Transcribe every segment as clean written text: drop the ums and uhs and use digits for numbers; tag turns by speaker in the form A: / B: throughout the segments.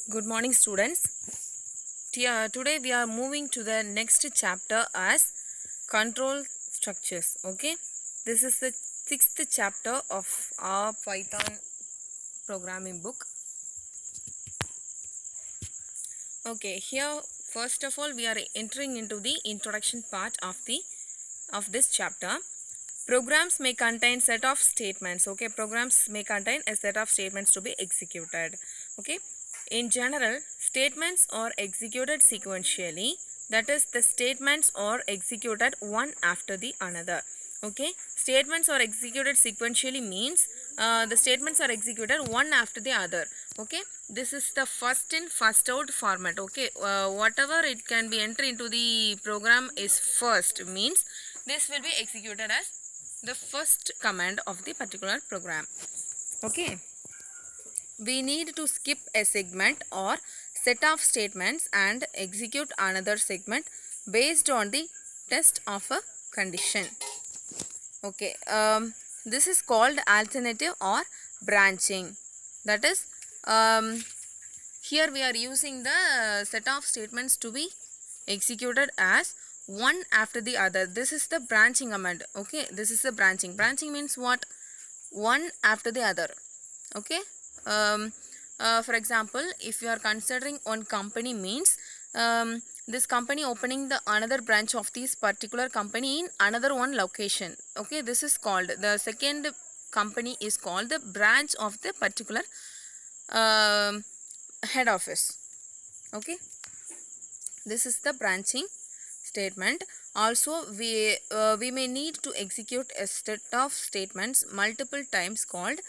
A: Good morning, students. Today we are moving to the next chapter as control structures. Okay, this is the sixth chapter of our Python programming book. Okay, here first of all we are entering into the introduction part of this chapter. Programs may contain set of statements. Okay, programs may contain a set of statements to be executed. Okay, in general, statements are executed sequentially. That is, the statements are executed one after the another. Okay, statements are executed sequentially means the statements are executed one after the other. Okay, this is the first in first out format. Okay, whatever it can be entered into the program is first means this will be executed as the first command of the particular program. Okay, we need to skip a segment or set of statements and execute another segment based on the test of a condition. Okay, this is called alternative or branching. That is, here we are using the set of statements to be executed as one after the other. This is the branching command. Okay, this is the branching. Branching means what? One after the other. Okay, for example, if you are considering one company means this company opening the another branch of this particular company in another one location. Okay, this is called the second company is called the branch of the particular head office. Okay, this is the branching statement. Also, we may need to execute a set of statements multiple times called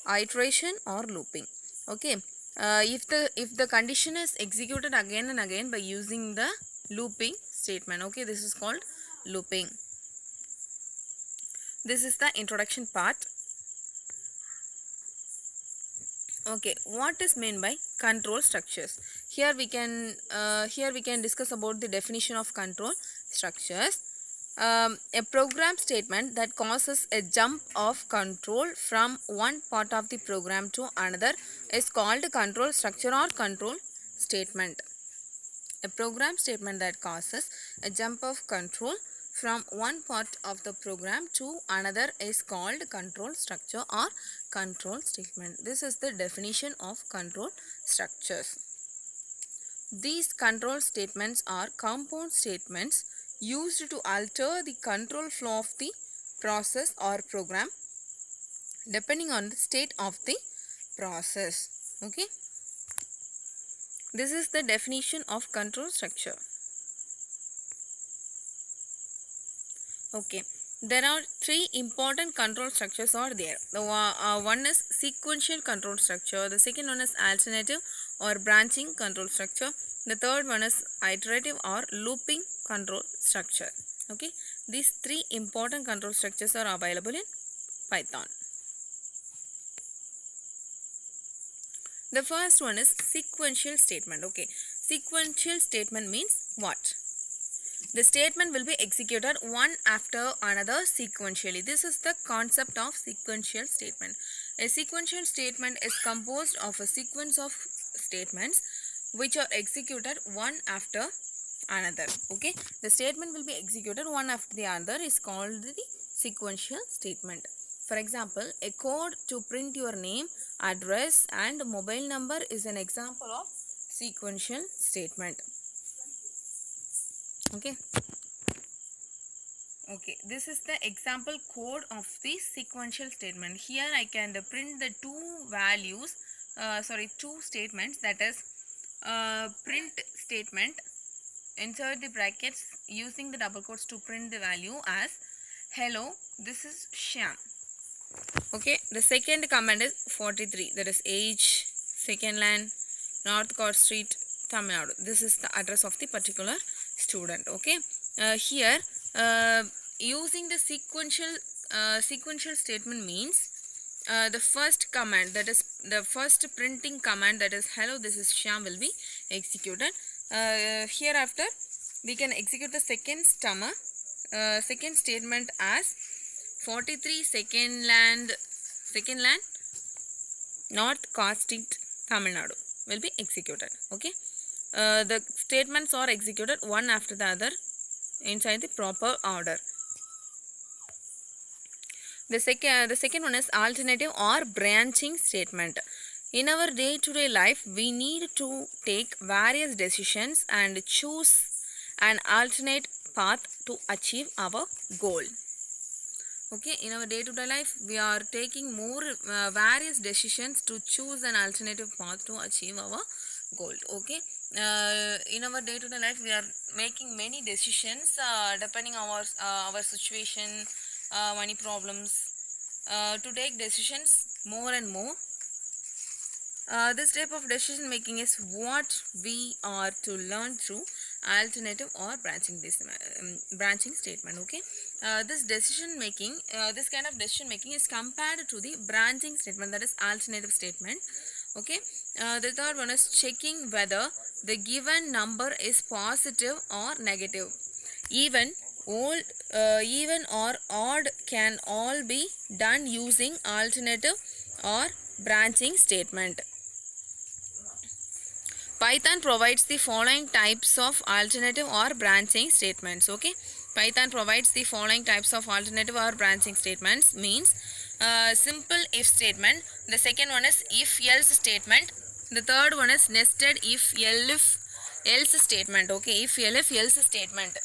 A: iteration or looping. Okay, if the condition is executed again and again by using the looping statement. Okay, this is called looping. This is the introduction part. Okay, what is meant by control structures? Here we can discuss about the definition of control structures. A program statement that causes a jump of control from one part of the program to another is called control structure or control statement. A program statement that causes a jump of control from one part of the program to another is called control structure or control statement. This is the definition of control structures. These control statements are compound statements used to alter the control flow of the process or program depending on the state of the process. Okay, this is the definition of control structure. Okay, there are three important control structures are there. The one is sequential control structure, the second one is alternative or branching control structure, the third one is iterative or looping control structure. Okay, these three important control structures are available in Python. The first one is sequential statement. Okay, sequential statement means what? The statement will be executed one after another sequentially. This is the concept of sequential statement. A sequential statement is composed of a sequence of statements which are executed one after another. Okay, the statement will be executed one after the other is called the sequential statement. For example, a code to print your name, address and mobile number is an example of sequential statement. Okay, this is the example code of the sequential statement. Here I can print the two statements, that is print statement, insert the brackets using the double quotes to print the value as hello, this is Shyam. Okay, the second command is 43, that is age, second land, North Court Street, Tamil Nadu. This is the address of the particular student. Okay, here using the sequential statement means the first command, that is the first printing command, that is hello, this is Shyam, will be executed. Hereafter we can execute the second statement as 43 second land North Coast Street, Tamil Nadu. will be executed. Okay, the statements are executed one after the other inside the proper order. The second one is alternative or branching statement. In our day-to-day life, we need to take various decisions and choose an alternate path to achieve our goal. Okay, in our day-to-day life, we are taking more various decisions to choose an alternative path to achieve our goal. Okay, in our day-to-day life, we are making many decisions depending on our situation, money problems, to take decisions more and more. This type of decision making is what we are to learn through alternative or branching statement. Okay, this decision making, this kind of decision making is compared to the branching statement, that is alternative statement. Okay, the third one is checking whether the given number is positive or negative. Even or odd can all be done using alternative or branching statement. Python provides the following types of alternative or branching statements. Okay, Python provides the following types of alternative or branching statements. Means simple if statement. The second one is if else statement. The third one is nested if else statement. Okay, if else statement.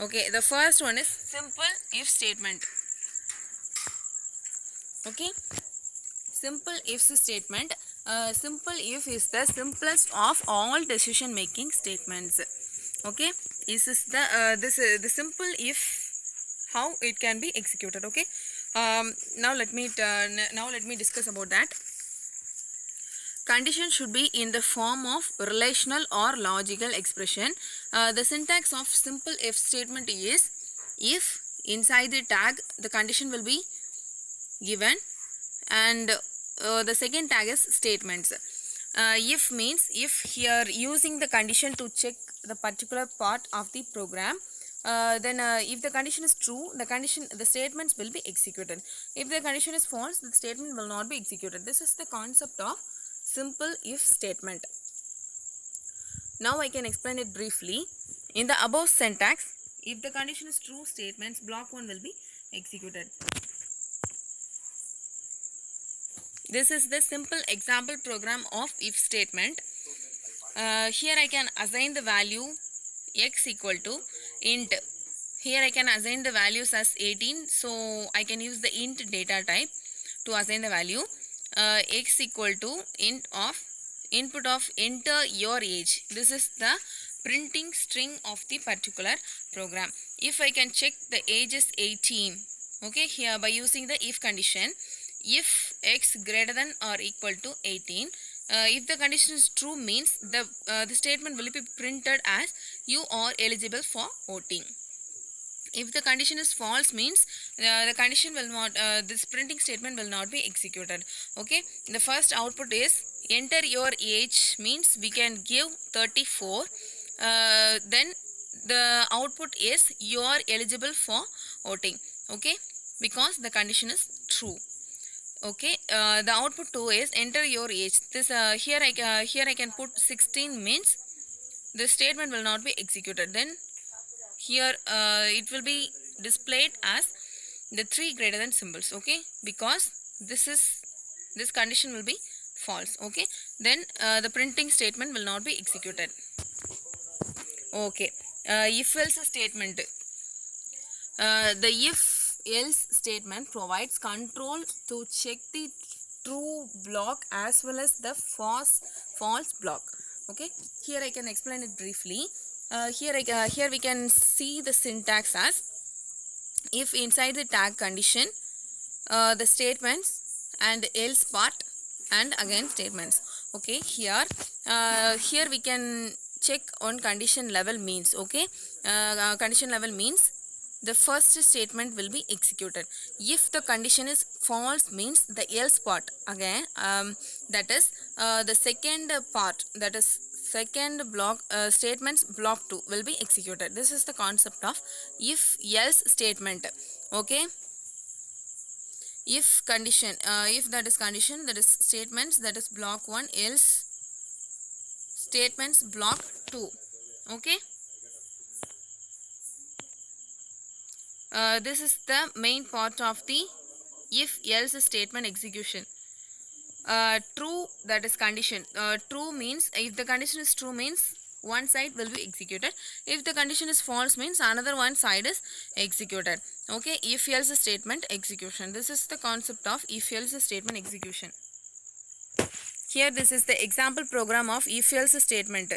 A: Okay, the first one is simple if statement. Okay, simple if statement. Simple if is the simplest of all decision making statements. Okay, this is the simple if, how it can be executed. Okay, now let me discuss about that. Condition should be in the form of relational or logical expression. The syntax of simple if statement is, if inside the tag the condition will be given, and the second tag is statements. If means if here using the condition to check the particular part of the program, then if the condition is true, the statements will be executed. If the condition is false, the statement will not be executed. This is the concept of simple if statement. Now I can explain it briefly. In the above syntax, if the condition is true, statements block 1 will be executed. This is the simple example program of if statement. Here I can assign the value x equal to int. Here I can assign the values as 18. So I can use the int data type to assign the value. X equal to input of enter your age. This is the printing string of the particular program. If I can check the age is 18. Okay, here by using the if condition, if x greater than or equal to 18, if the condition is true means the statement will be printed as you are eligible for voting. If the condition is false means the condition will not, this printing statement will not be executed. Okay, the first output is enter your age, means we can give 34. Then the output is you are eligible for voting. Okay, because the condition is true. Okay, the output 2 is enter your age. This here I can put 16, means the statement will not be executed. Then here it will be displayed as the 3 greater than symbols. Okay, because this condition will be false. Okay, then the printing statement will not be executed. Okay, if else statement. The if else statement provides control to check the true block as well as the false block. Okay, here I can explain it briefly. Here we can see the syntax as if inside the tag condition, the statements and else part and again statements. Okay, here we can check on condition level means. Okay, condition level means the first statement will be executed. If the condition is false means the else part again, that is the second part, that is second block, statements block 2 will be executed. This is the concept of if else statement. Okay, if condition, if that is condition, that is statements, that is block 1, else statements block 2. Okay, this is the main part of the if else statement execution. True, that is condition. True means if the condition is true means one side will be executed. If the condition is false means another one side is executed. Okay, if else statement execution. This is the concept of if else statement execution. Here this is the example program of if else statement.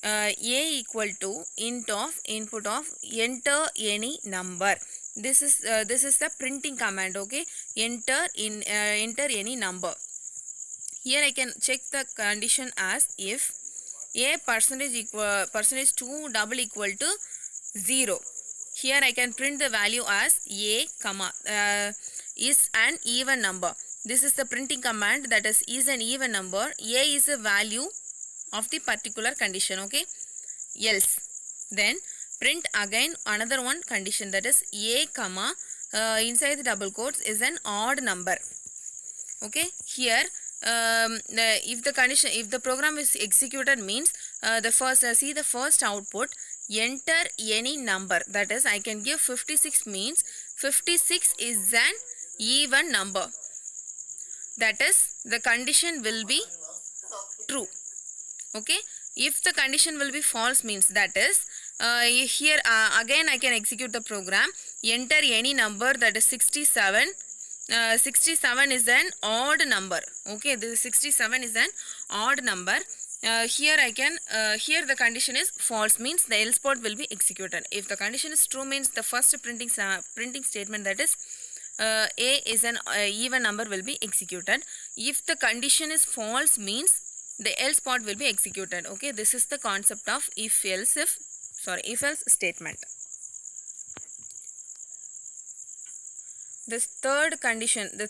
A: A equal to int of input of enter any number. This is the printing command. Okay, enter any number. Here I can check the condition as if a percentage 2 double equal to 0. Here I can print the value as a comma is an even number. This is the printing command, that is an even number. A is a value of the particular condition. Okay, else then print again another one condition, that is a comma inside the double quotes is an odd number. Okay, here if the program is executed means the first output, enter any number, that is I can give 56 means 56 is an even number, that is the condition will be true. Okay, if the condition will be false means, that is here again I can execute the program, enter any number, that is 67. 67 is an odd number. Okay, this 67 is an odd number. Here I can here the condition is false means the else part will be executed. If the condition is true means the first printing statement, that is a is an even number, will be executed. If the condition is false means the else part will be executed. Okay, this is the concept of if else statement. The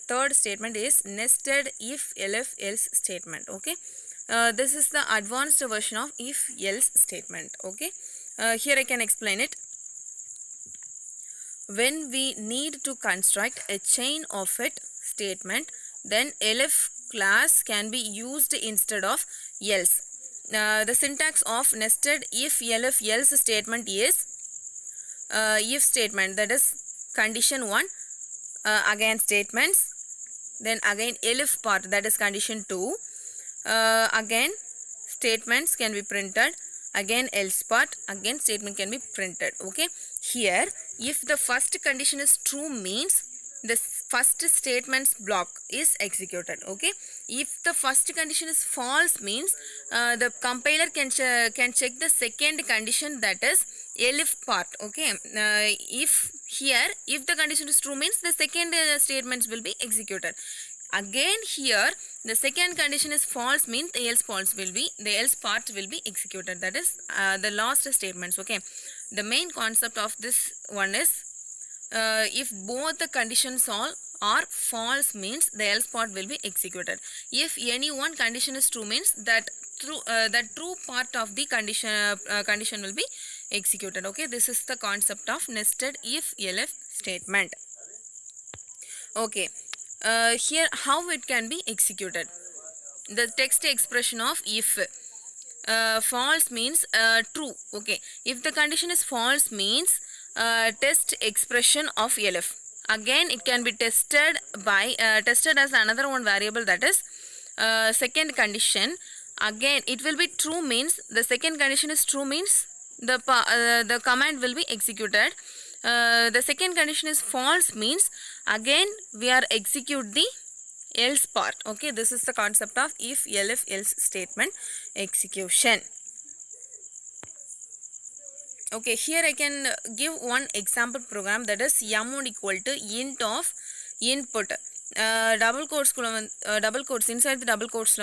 A: third statement is nested if else statement. Okay, this is the advanced version of if else statement. Okay, here I can explain it. When we need to construct a chain of it statement, then elif class can be used instead of else. The syntax of nested if else statement is if statement, that is condition 1, again statements, then again elif part, that is condition 2, again statements can be printed, again else part, again statement can be printed. Okay, here if the first condition is true means the first statement's block is executed. Okay, if the first condition is false means the compiler can check the second condition, that is elif part. Okay, if the condition is true means the second statements will be executed. Again here the second condition is false means the else part will be executed, that is the last statements. Okay, the main concept of this one is if both the conditions are false means the else part will be executed. If any one condition is true means that true part of the condition will be executed. Okay, this is the concept of nested if elif statement. Okay, here how it can be executed. The text expression of if false means true. Okay, if the condition is false means test expression of elif. Again it can be tested as another one variable, that is second condition. Again it will be true means the second condition is true means the command will be executed. The second condition is false means again we are execute the else part. Okay, this is the concept of if elif else statement execution. Okay, here I can give one example program, that is m1 equal to int of input, double quotes inside the double quotes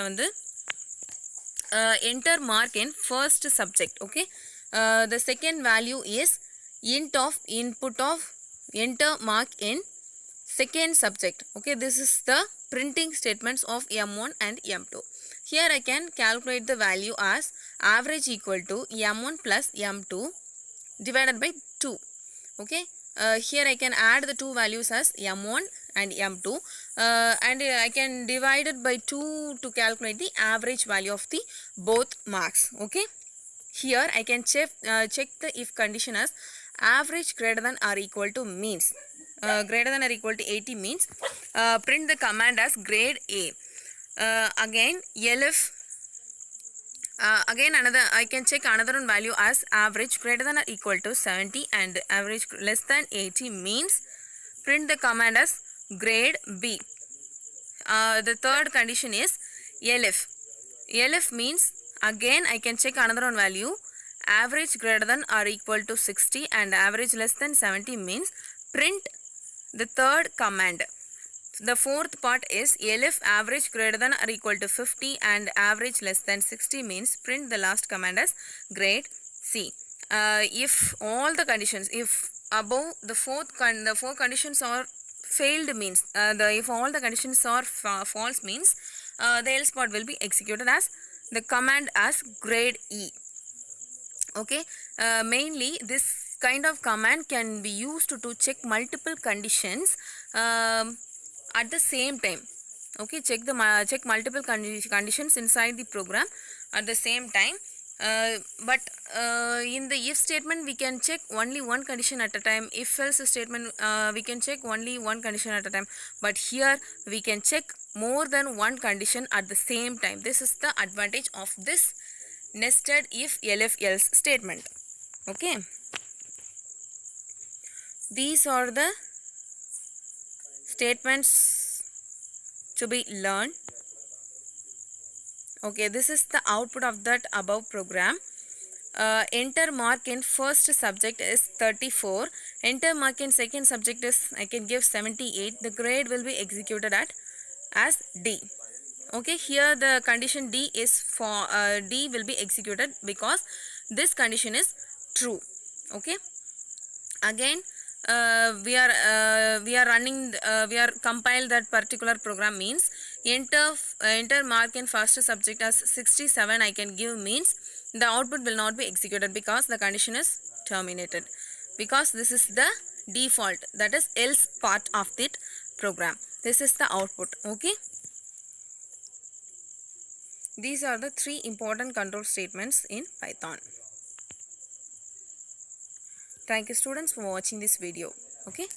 A: enter mark in first subject. Okay, the second value is int of input of enter mark in second subject. Okay, this is the printing statements of m1 and m2. Here I can calculate the value as average equal to m1 plus m2 divided by 2. Okay, here I can add the two values as m1 and m2. and I can divide it by 2 to calculate the average value of the both marks. Okay, here I can check the if condition as average greater than or equal to means greater than or equal to 80 means print the command as grade A. Again elif again another I can check another one value as average greater than or equal to 70 and average less than 80 means print the command as grade B. The third condition is elif. Elif means again I can check another one value average greater than or equal to 60 and average less than 70 means print the third command. The fourth part is elif average greater than or equal to 50 and average less than 60 means print the last command as grade C. If all the conditions, if above the four conditions are failed means, if all the conditions are false means the else part will be executed as the command as grade E. Okay, mainly this kind of command can be used to check multiple conditions at the same time. Okay, check multiple conditions inside the program at the same time. But in the if statement we can check only one condition at a time. If else statement we can check only one condition at a time, but here we can check more than one condition at the same time. This is the advantage of this nested if elif else statement. Okay, these are the statements to be learned. Okay, this is the output of that above program. Enter mark in first subject is 34. Enter mark in second subject is I can give 78. The grade will be executed at as D. Okay, here the condition D is for D will be executed because this condition is true. Okay, again we are running we are compile that particular program means enter mark in first subject as 67 I can give means the output will not be executed because the condition is terminated, because this is the default, that is else part of the program. This is the output. Okay, these are the 3 important control statements in Python. Thank you students for watching this video. Okay.